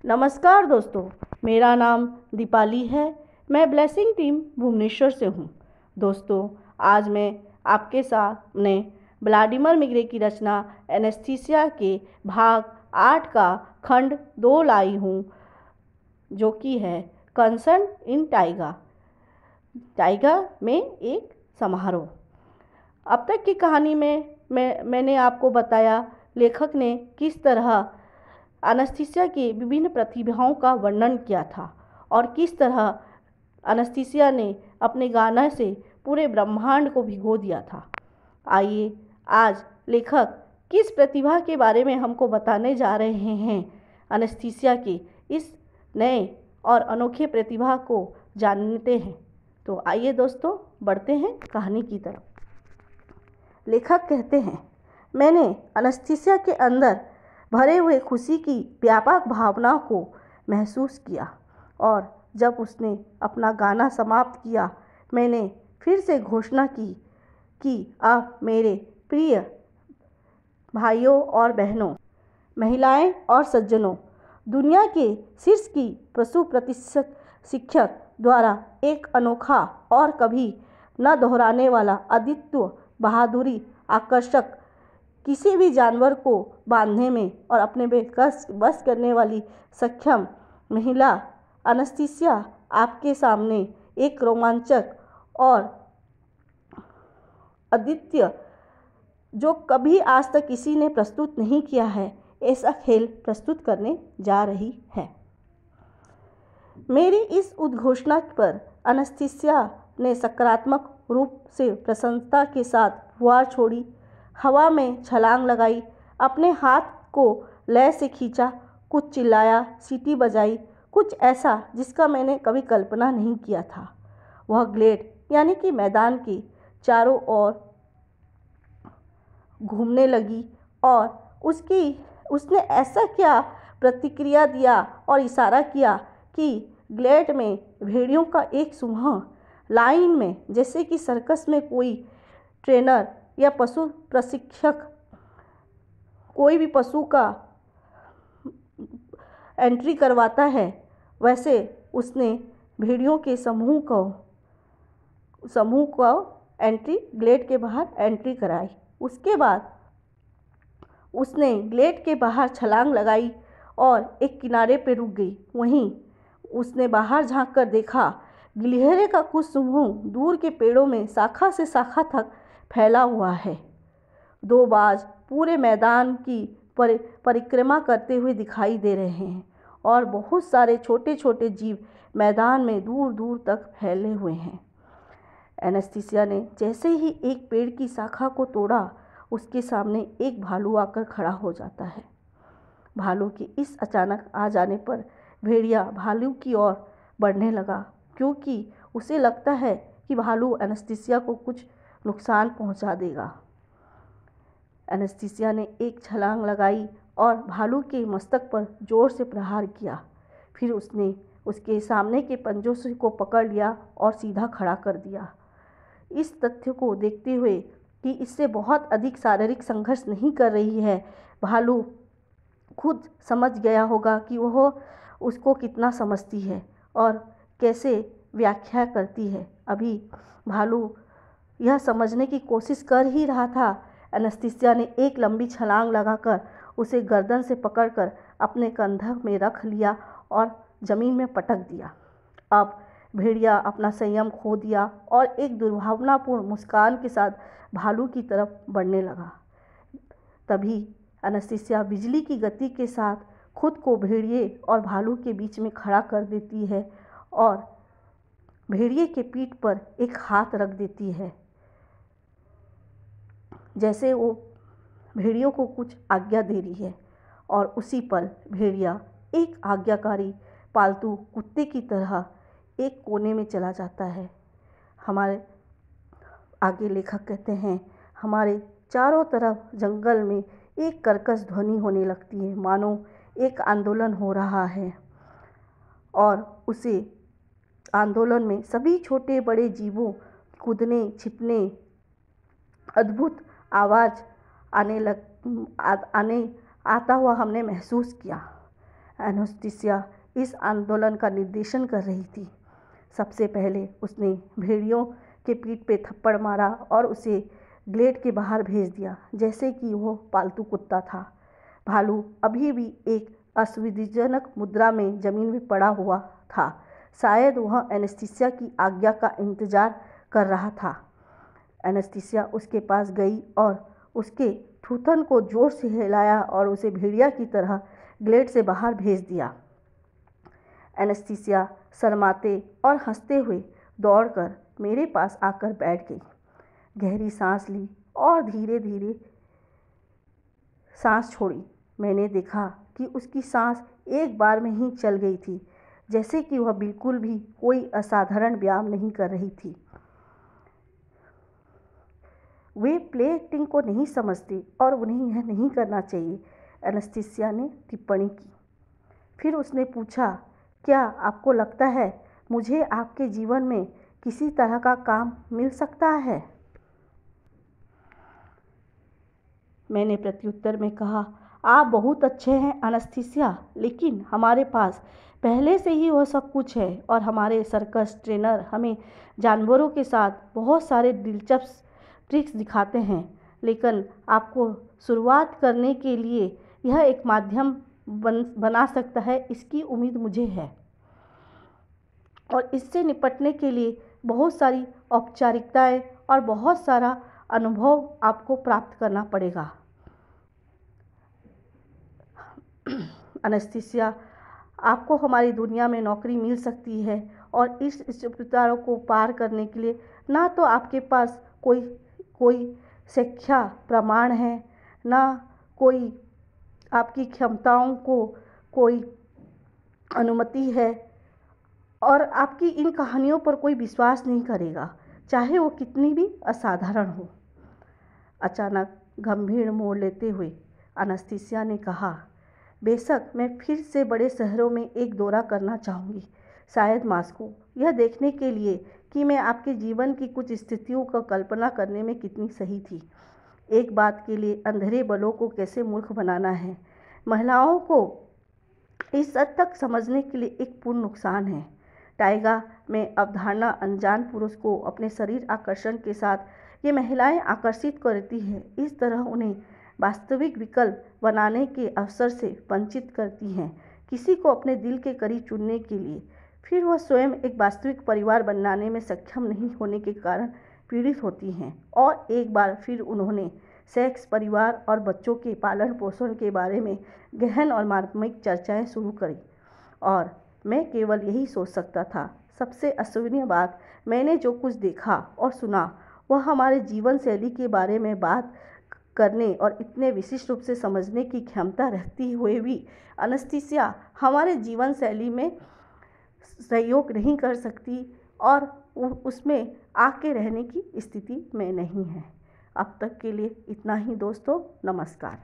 नमस्कार दोस्तों, मेरा नाम दीपाली है। मैं ब्लेसिंग टीम भुवनेश्वर से हूँ। दोस्तों, आज मैं आपके सामने व्लादिमीर मिग्रे की रचना एनेस्थीसिया के भाग 8 का खंड 2 लाई हूँ, जो कि है कंसर्न इन टाइगा में एक समारोह। अब तक की कहानी में मैंने आपको बताया लेखक ने किस तरह एनेस्थीसिया की विभिन्न प्रतिभाओं का वर्णन किया था और किस तरह एनेस्थीसिया ने अपने गाने से पूरे ब्रह्मांड को भिगो दिया था। आइए आज लेखक किस प्रतिभा के बारे में हमको बताने जा रहे हैं, एनेस्थीसिया की इस नए और अनोखे प्रतिभा को जानते हैं। तो आइए दोस्तों, बढ़ते हैं कहानी की तरफ। लेखक कहते हैं, मैंने एनेस्थीसिया के अंदर भरे हुए खुशी की व्यापक भावना को महसूस किया और जब उसने अपना गाना समाप्त किया, मैंने फिर से घोषणा की कि अब मेरे प्रिय भाइयों और बहनों, महिलाएं और सज्जनों, दुनिया के शीर्ष की पशु प्रतिशत शिक्षक द्वारा एक अनोखा और कभी न दोहराने वाला अद्वितीय बहादुरी आकर्षक, किसी भी जानवर को बांधने में और अपने बस करने वाली सक्षम महिला एनेस्थीसिया आपके सामने एक रोमांचक और अद्वितीय, जो कभी आज तक किसी ने प्रस्तुत नहीं किया है, ऐसा खेल प्रस्तुत करने जा रही है। मेरी इस उद्घोषणा पर एनेस्थीसिया ने सकारात्मक रूप से प्रसन्नता के साथ फुहार छोड़ी, हवा में छलांग लगाई, अपने हाथ को लय से खींचा, कुछ चिल्लाया, सीटी बजाई, कुछ ऐसा जिसका मैंने कभी कल्पना नहीं किया था। वह ग्लेड यानी कि मैदान के चारों ओर घूमने लगी और उसने ऐसा क्या प्रतिक्रिया दिया और इशारा किया कि ग्लेड में भेड़ियों का एक समूह लाइन में, जैसे कि सर्कस में कोई ट्रेनर या पशु प्रशिक्षक कोई भी पशु का एंट्री करवाता है, वैसे उसने भेड़ियों के समूह को एंट्री ग्लेड के बाहर एंट्री कराई। उसके बाद उसने ग्लेड के बाहर छलांग लगाई और एक किनारे पर रुक गई। वहीं उसने बाहर झांक कर देखा, गिलहरी का कुछ समूह दूर के पेड़ों में शाखा से शाखा तक फैला हुआ है। दो बाज पूरे मैदान की परिक्रमा करते हुए दिखाई दे रहे हैं और बहुत सारे छोटे छोटे जीव मैदान में दूर दूर तक फैले हुए हैं। एनेस्थीसिया ने जैसे ही एक पेड़ की शाखा को तोड़ा, उसके सामने एक भालू आकर खड़ा हो जाता है। भालू के इस अचानक आ जाने पर भेड़िया भालू की ओर बढ़ने लगा, क्योंकि उसे लगता है कि भालू एनेस्थीसिया को कुछ नुकसान पहुंचा देगा। एनेस्थीसिया ने एक छलांग लगाई और भालू के मस्तक पर जोर से प्रहार किया। फिर उसने उसके सामने के पंजों से को पकड़ लिया और सीधा खड़ा कर दिया। इस तथ्य को देखते हुए कि इससे बहुत अधिक शारीरिक संघर्ष नहीं कर रही है, भालू खुद समझ गया होगा कि वह उसको कितना समझती है और कैसे व्याख्या करती है। अभी भालू यह समझने की कोशिश कर ही रहा था, एनेस्थीसिया ने एक लंबी छलांग लगाकर उसे गर्दन से पकड़कर अपने कंधे में रख लिया और ज़मीन में पटक दिया। अब भेड़िया अपना संयम खो दिया और एक दुर्भावनापूर्ण मुस्कान के साथ भालू की तरफ बढ़ने लगा। तभी एनेस्थीसिया बिजली की गति के साथ खुद को भेड़िए और भालू के बीच में खड़ा कर देती है और भेड़िए के पीठ पर एक हाथ रख देती है, जैसे वो भेड़ियों को कुछ आज्ञा दे रही है। और उसी पल भेड़िया एक आज्ञाकारी पालतू कुत्ते की तरह एक कोने में चला जाता है। हमारे आगे लेखक कहते हैं, हमारे चारों तरफ जंगल में एक कर्कश ध्वनि होने लगती है, मानो एक आंदोलन हो रहा है और उसे आंदोलन में सभी छोटे बड़े जीवों कूदने छिपने अद्भुत आवाज़ आता हुआ हमने महसूस किया। एनेस्थीसिया इस आंदोलन का निर्देशन कर रही थी। सबसे पहले उसने भेड़ियों के पीठ पे थप्पड़ मारा और उसे ग्लेड के बाहर भेज दिया जैसे कि वो पालतू कुत्ता था। भालू अभी भी एक असुविधाजनक मुद्रा में जमीन में पड़ा हुआ था। शायद वह एनेस्थीसिया की आज्ञा का इंतजार कर रहा था। एनेस्थीसिया उसके पास गई और उसके थूथन को जोर से हिलाया और उसे भेड़िया की तरह ग्लेड से बाहर भेज दिया। एनेस्थीसिया शर्माते और हंसते हुए दौड़कर मेरे पास आकर बैठ गई। गहरी सांस ली और धीरे धीरे सांस छोड़ी। मैंने देखा कि उसकी सांस एक बार में ही चल गई थी, जैसे कि वह बिल्कुल भी कोई असाधारण व्यायाम नहीं कर रही थी। वे प्ले एक्टिंग को नहीं समझते और उन्हें यह नहीं करना चाहिए, एनेस्थीसिया ने टिप्पणी की। फिर उसने पूछा, क्या आपको लगता है मुझे आपके जीवन में किसी तरह का काम मिल सकता है? मैंने प्रत्युत्तर में कहा, आप बहुत अच्छे हैं एनेस्थीसिया, लेकिन हमारे पास पहले से ही वह सब कुछ है और हमारे सर्कस ट्रेनर हमें जानवरों के साथ बहुत सारे दिलचस्प ट्रिक्स दिखाते हैं। लेकिन आपको शुरुआत करने के लिए यह एक माध्यम बना सकता है, इसकी उम्मीद मुझे है। और इससे निपटने के लिए बहुत सारी औपचारिकताएं और बहुत सारा अनुभव आपको प्राप्त करना पड़ेगा। एनेस्थीसिया, आपको हमारी दुनिया में नौकरी मिल सकती है और इस स्थितियों को पार करने के लिए ना तो आपके पास कोई शिक्षा प्रमाण है, ना कोई आपकी क्षमताओं को कोई अनुमति है, और आपकी इन कहानियों पर कोई विश्वास नहीं करेगा, चाहे वो कितनी भी असाधारण हो। अचानक गंभीर मोड़ लेते हुए एनेस्थीसिया ने कहा, बेशक मैं फिर से बड़े शहरों में एक दौरा करना चाहूँगी, शायद मॉस्को, यह देखने के लिए कि मैं आपके जीवन की कुछ स्थितियों का कल्पना करने में कितनी सही थी। एक बात के लिए अंधेरे बलों को कैसे मूर्ख बनाना है, महिलाओं को इस हद तक समझने के लिए एक पूर्ण नुकसान है। टाइगा में अवधारणा अनजान पुरुष को अपने शरीर आकर्षण के साथ ये महिलाएं आकर्षित करती है, इस तरह उन्हें वास्तविक विकल्प बनाने के अवसर से वंचित करती हैं, किसी को अपने दिल के करीब चुनने के लिए। फिर वह स्वयं एक वास्तविक परिवार बनाने में सक्षम नहीं होने के कारण पीड़ित होती हैं और एक बार फिर उन्होंने सेक्स, परिवार और बच्चों के पालन पोषण के बारे में गहन और मार्मिक चर्चाएं शुरू करी और मैं केवल यही सोच सकता था। सबसे अविश्वसनीय बात, मैंने जो कुछ देखा और सुना वह हमारे जीवन शैली के बारे में बात करने और इतने विशिष्ट रूप से समझने की क्षमता रखती हुए भी एनेस्थीसिया हमारे जीवन शैली में सहयोग नहीं कर सकती और उसमें आके रहने की स्थिति में नहीं है। अब तक के लिए इतना ही दोस्तों, नमस्कार।